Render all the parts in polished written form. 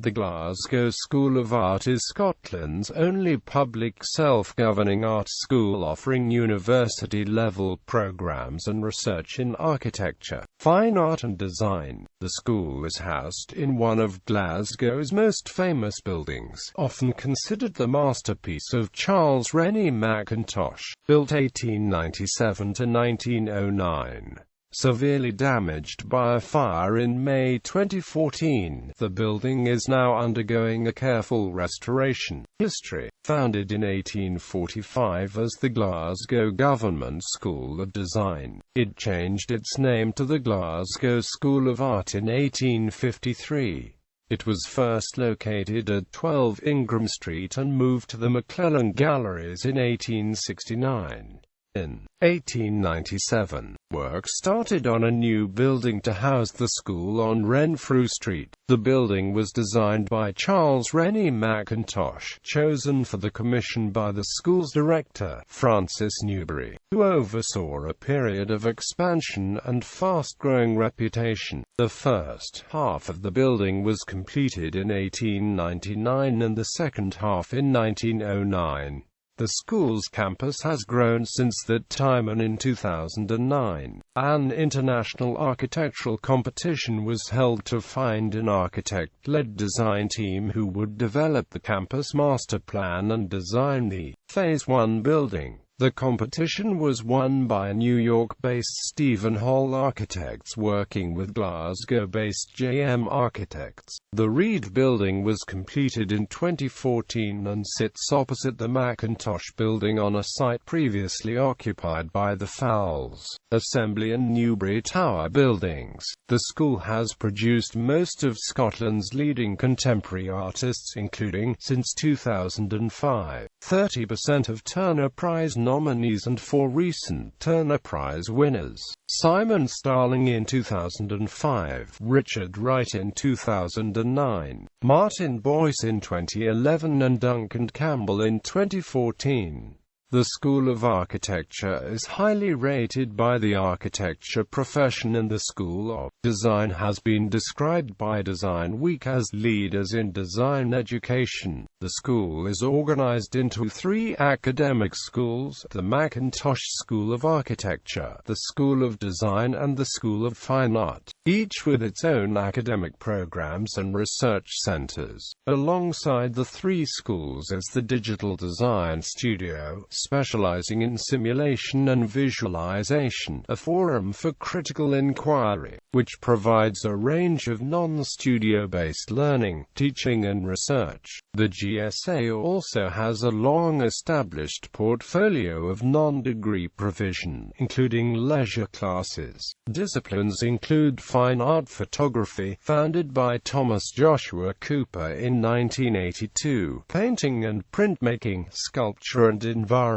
The Glasgow School of Art is Scotland's only public self-governing art school offering university-level programs and research in architecture, fine art and design. The school is housed in one of Glasgow's most famous buildings, often considered the masterpiece of Charles Rennie Mackintosh, built 1897 to 1909. Severely damaged by a fire in May 2014, the building is now undergoing a careful restoration. History. Founded in 1845 as the Glasgow Government School of Design, it changed its name to the Glasgow School of Art in 1853. It was first located at 12 Ingram Street and moved to the McClellan Galleries in 1869. In 1897, work started on a new building to house the school on Renfrew Street. The building was designed by Charles Rennie Mackintosh, chosen for the commission by the school's director, Francis Newberry, who oversaw a period of expansion and fast-growing reputation. The first half of the building was completed in 1899 and the second half in 1909. The school's campus has grown since that time, and in 2009, an international architectural competition was held to find an architect-led design team who would develop the campus master plan and design the Phase 1 building. The competition was won by New York-based Stephen Hall Architects working with Glasgow-based JM Architects. The Reed Building was completed in 2014 and sits opposite the Mackintosh Building on a site previously occupied by the Fowles, Assembly and Newbury Tower buildings. The school has produced most of Scotland's leading contemporary artists, including, since 2005, 30% of Turner Prize nominees and 4 recent Turner Prize winners: Simon Starling in 2005, Richard Wright in 2009, Martin Boyce in 2011 and Duncan Campbell in 2014. The School of Architecture is highly rated by the architecture profession, and the School of Design has been described by Design Week as leaders in design education. The school is organized into 3 academic schools: the Mackintosh School of Architecture, the School of Design and the School of Fine Art, each with its own academic programs and research centers. Alongside the 3 schools is the Digital Design Studio, specializing in simulation and visualization, a forum for critical inquiry, which provides a range of non-studio-based learning, teaching and research. The GSA also has a long-established portfolio of non-degree provision, including leisure classes. Disciplines include fine art photography, founded by Thomas Joshua Cooper in 1982, painting and printmaking, sculpture and environmental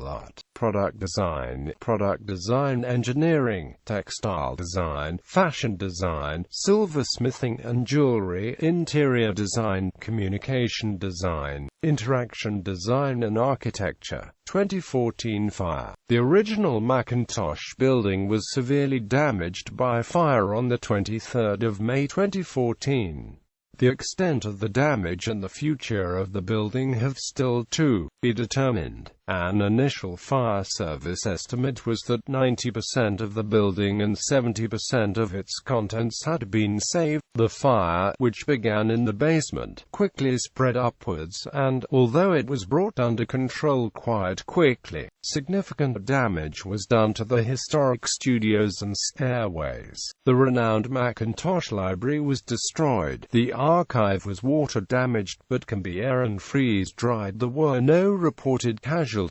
art, product design engineering, textile design, fashion design, silversmithing and jewelry, interior design, communication design, interaction design and architecture. 2014 fire. The original Mackintosh building was severely damaged by fire on the 23rd of May 2014. The extent of the damage and the future of the building have still to be determined. An initial fire service estimate was that 90% of the building and 70% of its contents had been saved. The fire, which began in the basement, quickly spread upwards and, although it was brought under control quite quickly, significant damage was done to the historic studios and stairways. The renowned Mackintosh Library was destroyed. The archive was water damaged, but can be air and freeze-dried. There were no reported casualties.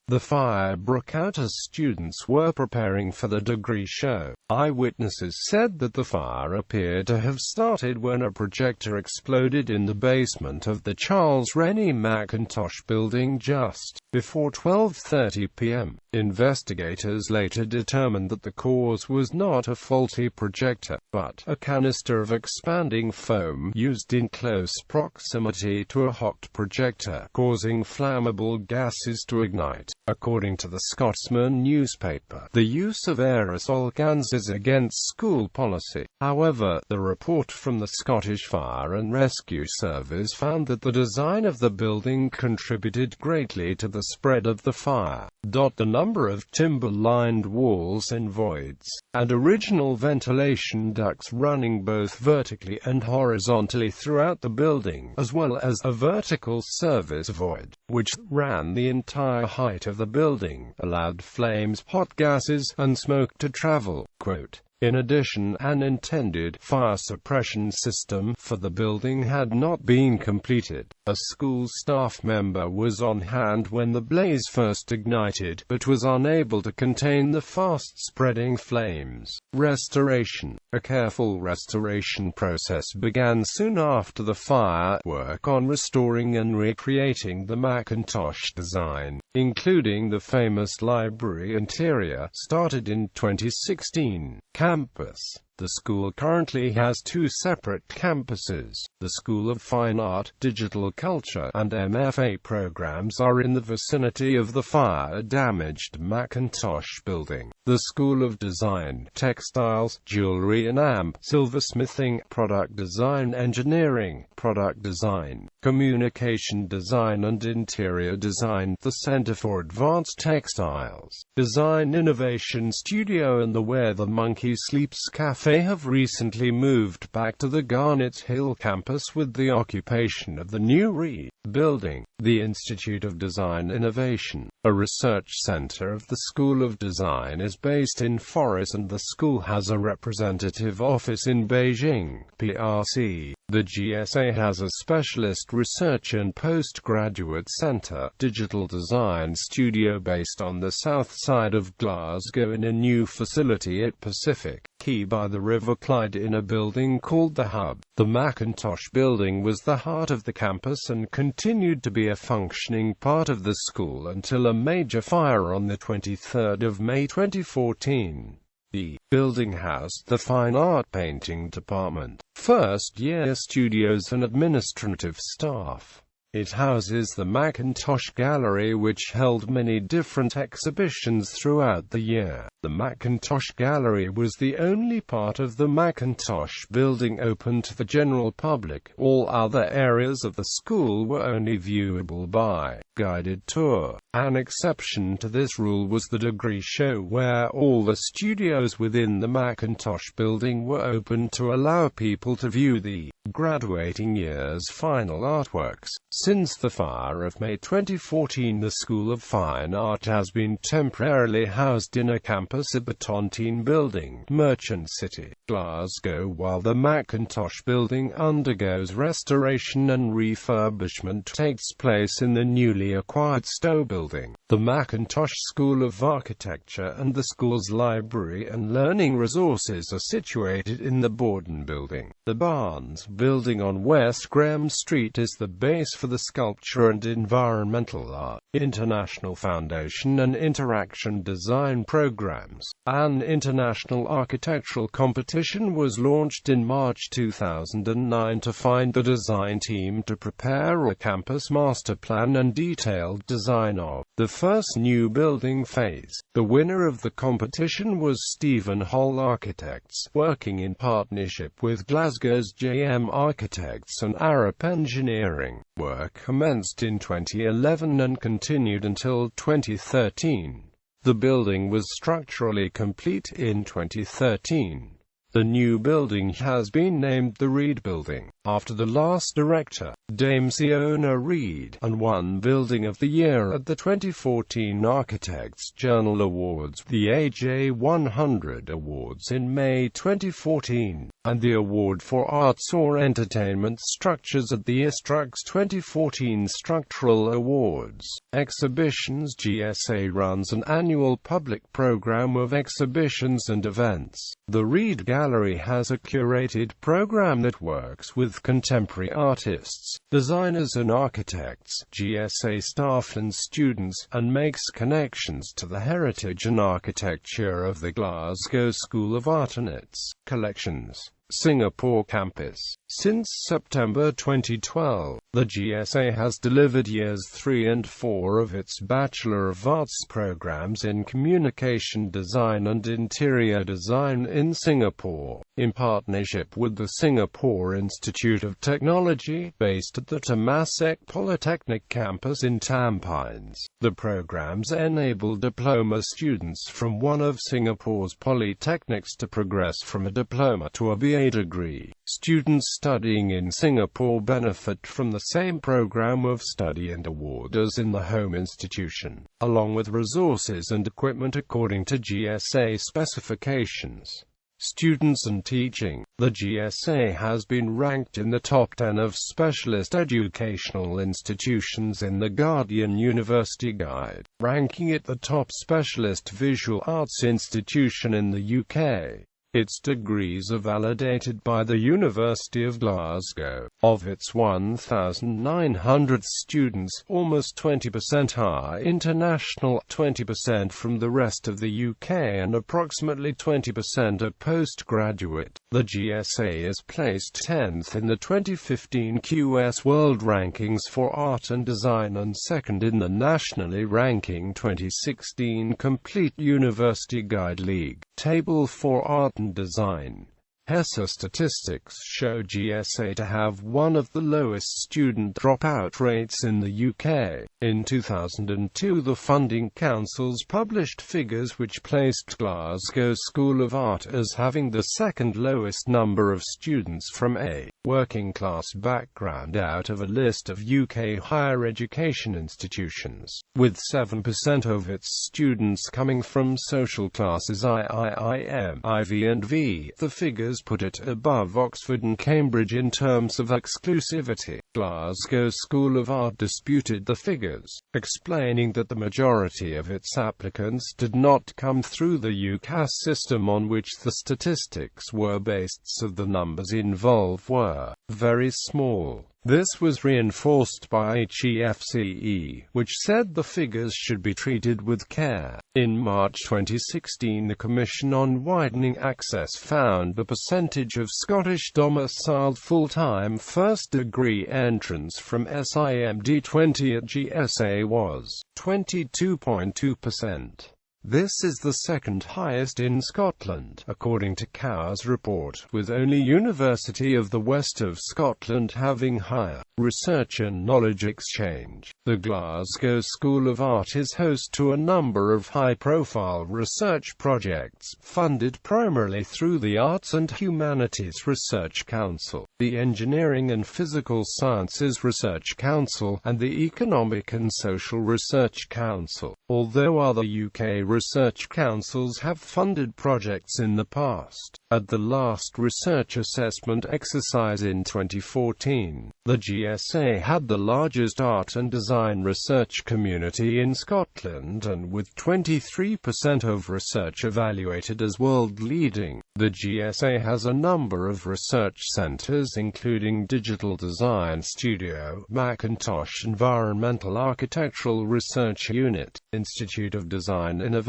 The fire broke out as students were preparing for the degree show. Eyewitnesses said that the fire appeared to have started when a projector exploded in the basement of the Charles Rennie Mackintosh building just before 12:30 p.m. Investigators later determined that the cause was not a faulty projector, but a canister of expanding foam used in close proximity to a hot projector, causing flammable gases to ignite. According to the Scotsman newspaper, the use of aerosol cans is against school policy. However, the report from the Scottish Fire and Rescue Service found that the design of the building contributed greatly to the spread of the fire. The number of timber-lined walls and voids, and original ventilation ducts running both vertically and horizontally throughout the building, as well as a vertical service void, which ran the entire height of the building, allowed flames, hot gases, and smoke to travel. Quote, in addition, an intended fire suppression system for the building had not been completed. A school staff member was on hand when the blaze first ignited, but was unable to contain the fast-spreading flames. Restoration. A careful restoration process began soon after the fire. Work on restoring and recreating the Mackintosh design, including the famous library interior, started in 2016. Campus. The school currently has two separate campuses. The School of Fine Art, Digital Culture, and MFA programs are in the vicinity of the fire-damaged Mackintosh building. The School of Design, Textiles, Jewelry and silversmithing, Product Design Engineering, Product Design, Communication Design and Interior Design, the Center for Advanced Textiles, Design Innovation Studio and the Where the Monkey Sleeps Cafe have recently moved back to the Garnet Hill campus with the occupation of the new Reed building. The Institute of Design Innovation, a research center of the School of Design, is based in Forres and the school has a representative office in Beijing, PRC. The GSA has a specialist research and postgraduate center, Digital Design Studio, based on the south side of Glasgow in a new facility at Pacific Quay by the River Clyde in a building called The Hub. The Mackintosh building was the heart of the campus and continued to be a functioning part of the school until a major fire on the 23rd of May 2014. The building housed the Fine Art Painting Department, first-year studios and administrative staff. It houses the Mackintosh Gallery, which held many different exhibitions throughout the year. The Mackintosh Gallery was the only part of the Mackintosh building open to the general public. All other areas of the school were only viewable by guided tour. An exception to this rule was the degree show, where all the studios within the Mackintosh building were open to allow people to view the graduating year's final artworks. Since the fire of May 2014, the School of Fine Art has been temporarily housed in a campus at the Tontine Building, Merchant City, Glasgow, while the Mackintosh building undergoes restoration and refurbishment takes place in the newly acquired Stowe building. The Mackintosh School of Architecture and the school's library and learning resources are situated in the Borden building. The Barnes building on West Graham Street is the base for the Sculpture and Environmental Art International Foundation and Interaction Design programs. An international architectural competition was launched in March 2009 to find the design team to prepare a campus master plan and detailed design of the first new building phase. The winner of the competition was Stephen Hall Architects, working in partnership with Glasgow's JM Architects and Arup Engineering. Work commenced in 2011 and continued until 2013. The building was structurally complete in 2013. The new building has been named the Reed Building, after the last director, Dame Siona Reed, and won Building of the Year at the 2014 Architects Journal Awards, the AJ 100 Awards in May 2014, and the Award for Arts or Entertainment Structures at the Istrux 2014 Structural Awards. Exhibitions. GSA runs an annual public program of exhibitions and events. The Reed Gallery gallery has a curated program that works with contemporary artists, designers and architects, GSA staff and students, and makes connections to the heritage and architecture of the Glasgow School of Art and its collections. Singapore campus. Since September 2012, the GSA has delivered years 3 and 4 of its Bachelor of Arts programs in Communication Design and Interior Design in Singapore, in partnership with the Singapore Institute of Technology, based at the Temasek Polytechnic campus in Tampines. The programs enable diploma students from one of Singapore's polytechnics to progress from a diploma to a BA degree. Students studying in Singapore benefit from the same program of study and award as in the home institution, along with resources and equipment according to GSA specifications. Students and teaching. The GSA has been ranked in the top 10 of specialist educational institutions in the Guardian University Guide, ranking it the top specialist visual arts institution in the UK. Its degrees are validated by the University of Glasgow. Of its 1,900 students, almost 20% are international, 20% from the rest of the UK and approximately 20% are postgraduate. The GSA is placed 10th in the 2015 QS World Rankings for Art and Design and 2nd in the nationally ranking 2016 Complete University Guide League Table for Art and Design. HESA statistics show GSA to have one of the lowest student dropout rates in the UK. In 2002, the Funding Council's published figures which placed Glasgow School of Art as having the second lowest number of students from a working-class background out of a list of UK higher education institutions, with 7% of its students coming from social classes IIM, IV and V. The figures put it above Oxford and Cambridge in terms of exclusivity. Glasgow School of Art disputed the figures, explaining that the majority of its applicants did not come through the UCAS system on which the statistics were based, so the numbers involved were very small. This was reinforced by HEFCE, which said the figures should be treated with care. In March 2016, the Commission on Widening Access found the percentage of Scottish domiciled full-time first-degree entrants from SIMD 20 at GSA was 22.2%. This is the second highest in Scotland, according to Cow's report, with only University of the West of Scotland having higher research and knowledge exchange. The Glasgow School of Art is host to a number of high-profile research projects, funded primarily through the Arts and Humanities Research Council, the Engineering and Physical Sciences Research Council, and the Economic and Social Research Council, although other UK research councils have funded projects in the past. At the last research assessment exercise in 2014, the GSA had the largest art and design research community in Scotland, and with 23% of research evaluated as world-leading. The GSA has a number of research centres including Digital Design Studio, Mackintosh Environmental Architectural Research Unit, Institute of Design Innovation,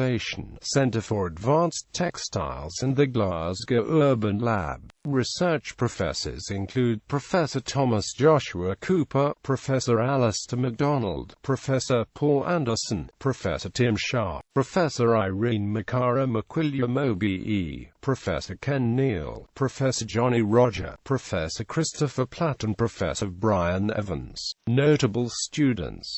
Centre for Advanced Textiles and the Glasgow Urban Lab. Research professors include Professor Thomas Joshua Cooper, Professor Alistair MacDonald, Professor Paul Anderson, Professor Tim Shaw, Professor Irene Makara McWilliam OBE, Professor Ken Neal, Professor Johnny Roger, Professor Christopher Platt and Professor Brian Evans. Notable students.